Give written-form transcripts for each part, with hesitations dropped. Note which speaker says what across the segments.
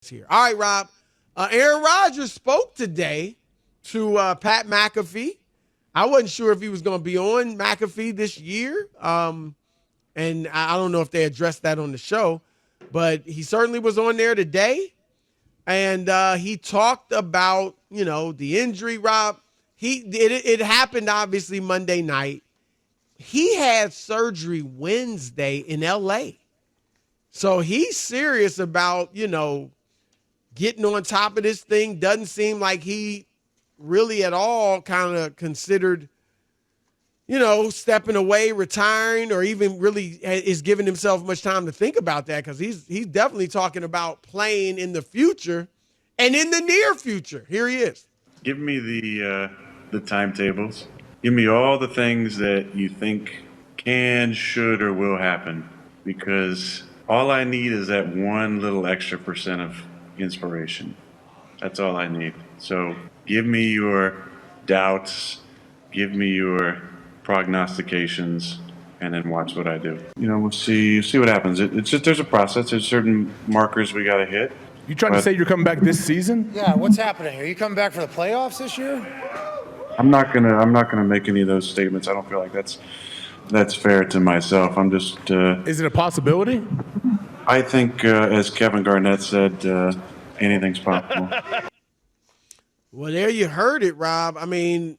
Speaker 1: here. All right, Rob. Aaron Rodgers spoke today to Pat McAfee. I wasn't sure if he was going to be on McAfee this year, and I don't know if they addressed that on the show, but he certainly was on there today, and he talked about, the injury, Rob. It happened, obviously, Monday night. He had surgery Wednesday in L.A., so he's serious about, getting on top of this thing. Doesn't seem like he really at all kind of considered, stepping away, retiring, or even really is giving himself much time to think about that, because he's definitely talking about playing in the future and in the near future. Here he is.
Speaker 2: Give me the timetables. Give me all the things that you think can, should, or will happen, because all I need is that one little extra % of inspiration. That's all I need. So give me your doubts, give me your prognostications, and then watch what I do. We'll see what happens. It's just, there's a process. There's certain markers we got to hit.
Speaker 3: You trying to say you're coming back this season?
Speaker 4: Yeah, what's happening? Are you coming back for the playoffs this year?
Speaker 2: I'm not gonna make any of those statements. I don't feel like that's fair to myself. I'm just.
Speaker 3: Is it a possibility?
Speaker 2: I think, as Kevin Garnett said, anything's possible.
Speaker 1: Well, there you heard it, Rob. I mean,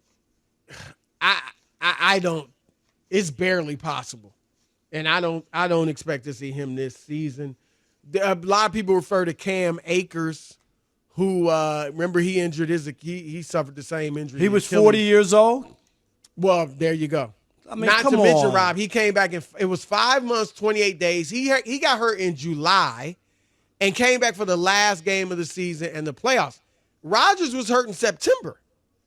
Speaker 1: I don't. It's barely possible, and I don't expect to see him this season. A lot of people refer to Cam Akers, who remember he injured he suffered the same injury.
Speaker 5: He was 40 years old.
Speaker 1: Well, there you go.
Speaker 5: I mean,
Speaker 1: not
Speaker 5: come
Speaker 1: to mention,
Speaker 5: on.
Speaker 1: Rob, he came back and it was 5 months, 28 days. He got hurt in July and came back for the last game of the season and the playoffs. Rodgers was hurt in September.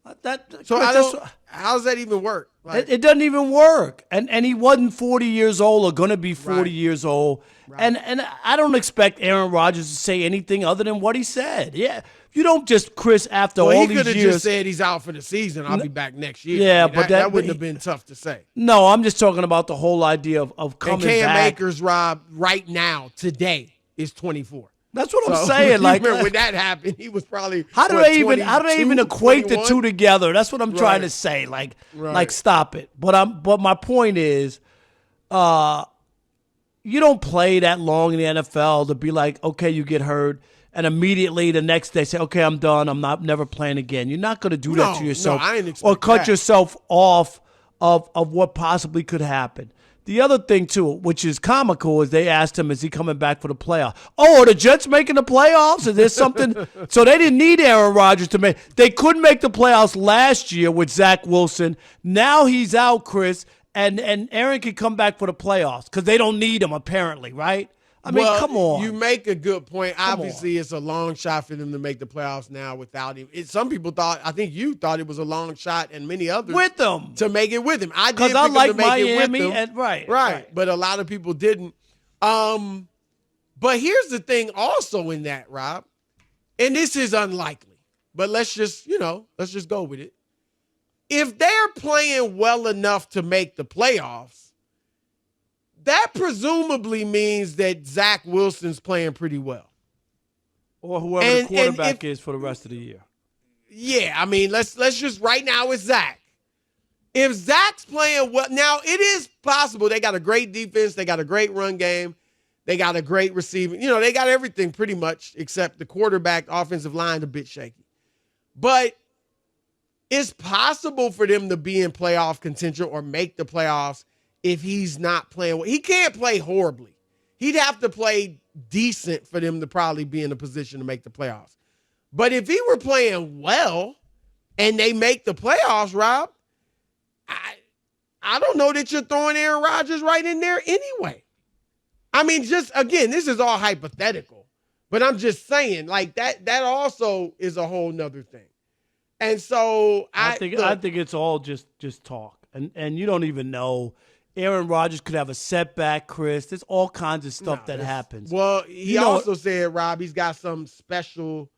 Speaker 1: How does that even work?
Speaker 5: It doesn't even work. And he wasn't 40 years old or going to be 40 years old. Right. And I don't expect Aaron Rodgers to say anything other than what he said. Yeah. You don't just, Chris, after all these years.
Speaker 1: He could have just said he's out for the season. I'll be back next year.
Speaker 5: Yeah,
Speaker 1: but that wouldn't have been tough to say.
Speaker 5: No, I'm just talking about the whole idea of coming back.
Speaker 1: And Cam Akers, Rob, right now, today, is 24.
Speaker 5: That's what I'm saying. Like,
Speaker 1: remember when that happened, he was probably
Speaker 5: how do they even equate 21? The two together? That's what I'm trying to say. Like stop it. But my point is, you don't play that long in the NFL to be like, okay, you get hurt, and immediately the next day say, okay, I'm done. I'm never playing again. You're not going to do that to yourself,
Speaker 1: I didn't expect
Speaker 5: or cut
Speaker 1: that.
Speaker 5: yourself off of what possibly could happen. The other thing, too, which is comical, is they asked him, is he coming back for the playoffs? Oh, are the Jets making the playoffs? Is there something? So they didn't need Aaron Rodgers to make. They couldn't make the playoffs last year with Zach Wilson. Now he's out, Chris, and Aaron can come back for the playoffs because they don't need him, apparently, right? I mean, come on.
Speaker 1: You make a good point. Obviously, it's a long shot for them to make the playoffs now without him. Some people thought, I think you thought it was a long shot, and many others
Speaker 5: with them
Speaker 1: to make it with him. I did
Speaker 5: because I
Speaker 1: pick
Speaker 5: like
Speaker 1: him to make
Speaker 5: Miami,
Speaker 1: it with them.
Speaker 5: and right.
Speaker 1: But a lot of people didn't. But here's the thing, also in that, Rob, and this is unlikely, but let's just go with it. If they're playing well enough to make the playoffs, that presumably means that Zach Wilson's playing pretty well.
Speaker 5: Or whoever the quarterback is for the rest of the year.
Speaker 1: Yeah, I mean, let's just right now it's Zach. If Zach's playing well, now it is possible. They got a great defense. They got a great run game. They got a great receiving. They got everything pretty much except the quarterback, offensive line a bit shaky. But it's possible for them to be in playoff contention or make the playoffs if he's not playing well. He can't play horribly. He'd have to play decent for them to probably be in a position to make the playoffs. But if he were playing well and they make the playoffs, Rob, I don't know that you're throwing Aaron Rodgers right in there anyway. I mean, just, again, this is all hypothetical. But I'm just saying, like, that also is a whole nother thing. And so
Speaker 5: I think it's all just talk. And you don't even know. Aaron Rodgers could have a setback, Chris. There's all kinds of stuff that happens.
Speaker 1: Well, he also said, Rob, he's got some special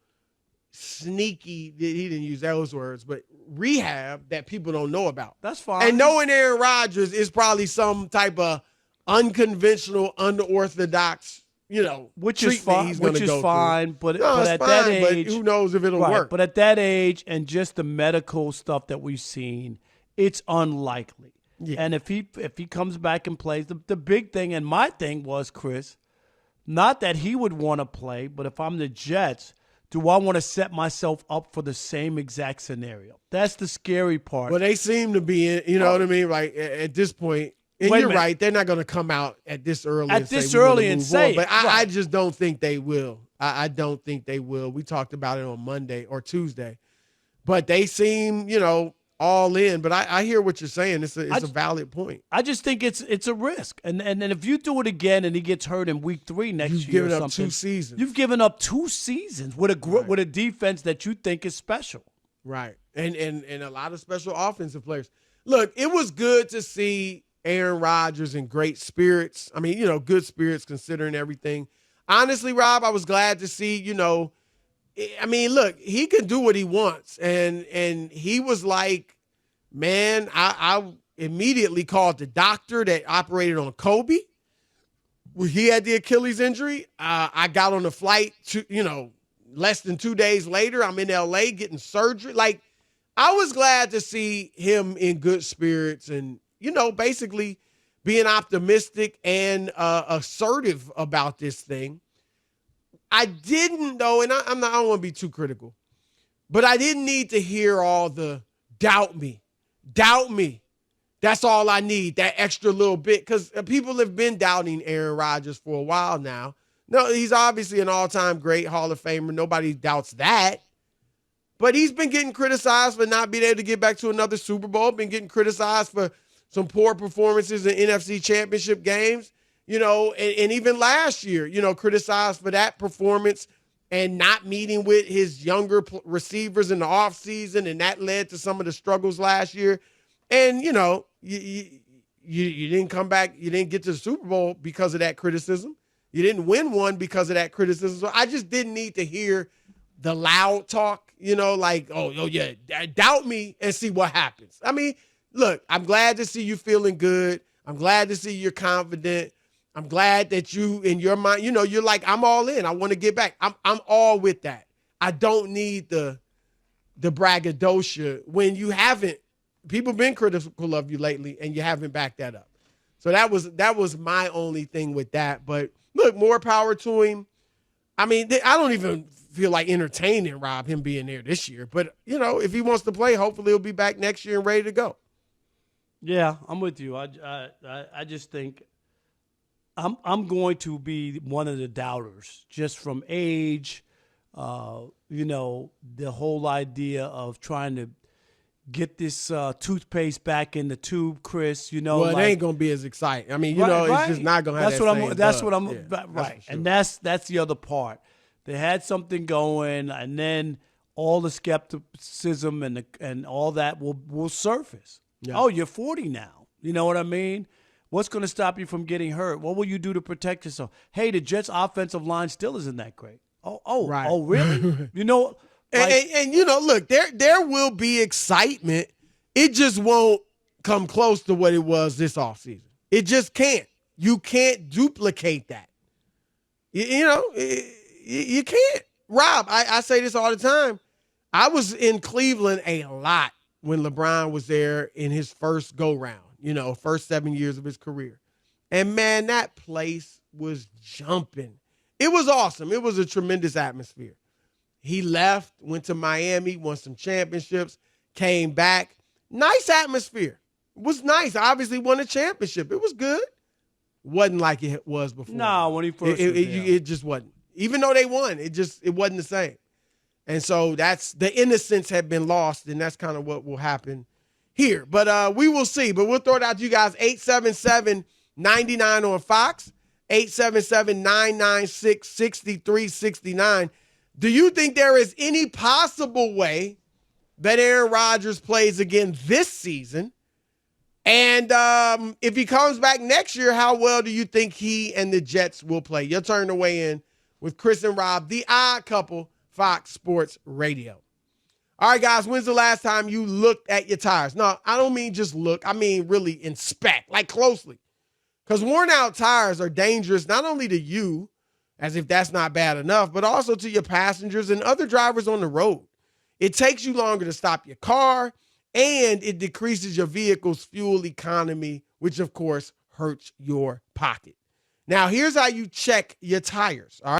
Speaker 1: sneaky, he didn't use those words, but rehab that people don't know about.
Speaker 5: That's fine.
Speaker 1: And knowing Aaron Rodgers is probably some type of unconventional, unorthodox
Speaker 5: which is
Speaker 1: treatment
Speaker 5: fine.
Speaker 1: he's going to go through.
Speaker 5: But
Speaker 1: No, it's
Speaker 5: at
Speaker 1: fine,
Speaker 5: that age,
Speaker 1: but who knows if it'll
Speaker 5: right,
Speaker 1: work?
Speaker 5: But at that age and just the medical stuff that we've seen, it's unlikely.
Speaker 1: Yeah.
Speaker 5: And if he comes back and plays, the big thing and my thing was, Chris, not that he would want to play, but if I'm the Jets, do I want to set myself up for the same exact scenario? That's the scary part.
Speaker 1: Well, they seem to be in, you know what I mean? Like at this point, and
Speaker 5: Wait a
Speaker 1: you're
Speaker 5: minute.
Speaker 1: right, they're not going to come out at this early
Speaker 5: At
Speaker 1: and say
Speaker 5: this
Speaker 1: we wanna
Speaker 5: early and
Speaker 1: move
Speaker 5: say
Speaker 1: on.
Speaker 5: it,
Speaker 1: But I
Speaker 5: right.
Speaker 1: just don't think they will. I don't think they will. We talked about it on Monday or Tuesday. But they seem, all in. But I hear what you're saying. It's a valid point.
Speaker 5: I just think it's a risk. And if you do it again and he gets hurt in week 3 next
Speaker 1: You've
Speaker 5: year
Speaker 1: given
Speaker 5: or
Speaker 1: up
Speaker 5: something,
Speaker 1: 2 seasons.
Speaker 5: You've given up 2 seasons with with a defense that you think is special.
Speaker 1: Right. And a lot of special offensive players. Look, it was good to see Aaron Rodgers in great spirits. I mean, good spirits considering everything. Honestly, Rob, I was glad to see, look, he can do what he wants. And he was like, man, I immediately called the doctor that operated on Kobe. When he had the Achilles injury, I got on the flight to, less than 2 days later, I'm in LA getting surgery. Like, I was glad to see him in good spirits and, basically being optimistic and assertive about this thing. I didn't know, and I don't want to be too critical, but I didn't need to hear all the doubt me. That's all I need, that extra little bit, because people have been doubting Aaron Rodgers for a while now. No, he's obviously an all-time great Hall of Famer. Nobody doubts that. But he's been getting criticized for not being able to get back to another Super Bowl, been getting criticized for some poor performances in NFC Championship games, and even last year, criticized for that performance and not meeting with his younger receivers in the offseason, and that led to some of the struggles last year. And, you didn't come back, you didn't get to the Super Bowl because of that criticism. You didn't win one because of that criticism. So I just didn't need to hear the loud talk, like, oh, yeah, doubt me and see what happens. I mean, look, I'm glad to see you feeling good. I'm glad to see you're confident. I'm glad that you, in your mind, you're like, I'm all in. I want to get back. I'm all with that. I don't need the braggadocio when you haven't. People been critical of you lately, and you haven't backed that up. So that was my only thing with that. But look, more power to him. I mean, I don't even feel like entertaining Rob, him being there this year. But, if he wants to play, hopefully he'll be back next year and ready to go.
Speaker 5: Yeah, I'm with you. I just think I'm going to be one of the doubters just from age, the whole idea of trying to get this toothpaste back in the tube, Chris.
Speaker 1: Well, it ain't gonna be as exciting. I mean, it's just not gonna have
Speaker 5: that's
Speaker 1: that
Speaker 5: what
Speaker 1: same
Speaker 5: I'm. That's
Speaker 1: buzz.
Speaker 5: what I'm.
Speaker 1: Yeah,
Speaker 5: right,
Speaker 1: sure.
Speaker 5: and that's the other part. They had something going, and then all the skepticism and all that will surface.
Speaker 1: Yeah.
Speaker 5: Oh, you're 40 now. You know what I mean? What's going to stop you from getting hurt? What will you do to protect yourself? Hey, the Jets' offensive line still isn't that great.
Speaker 1: Right.
Speaker 5: Oh, really? Look,
Speaker 1: there will be excitement. It just won't come close to what it was this offseason. It just can't. You can't duplicate that. You can't. Rob, I say this all the time. I was in Cleveland a lot when LeBron was there in his first go-round, first 7 years of his career. And, man, that place was jumping. It was awesome. It was a tremendous atmosphere. He left, went to Miami, won some championships, came back. Nice atmosphere. It was nice. Obviously won a championship. It was good. Wasn't like it was before.
Speaker 5: No, when he first was there.
Speaker 1: It just wasn't. Even though they won, it wasn't the same. And so that's the innocence had been lost, and that's kind of what will happen here. But we will see. But we'll throw it out to you guys. 877-99 on Fox, 877-996-6369. Do you think there is any possible way that Aaron Rodgers plays again this season? And if he comes back next year, how well do you think he and the Jets will play? Your turn to weigh in with Chris and Rob, the Odd Couple, Fox Sports Radio. All right, guys, when's the last time you looked at your tires? No, I don't mean just look. I mean really inspect, like closely. Because worn out tires are dangerous not only to you, as if that's not bad enough, but also to your passengers and other drivers on the road. It takes you longer to stop your car, and it decreases your vehicle's fuel economy, which, of course, hurts your pocket. Now, here's how you check your tires, all right?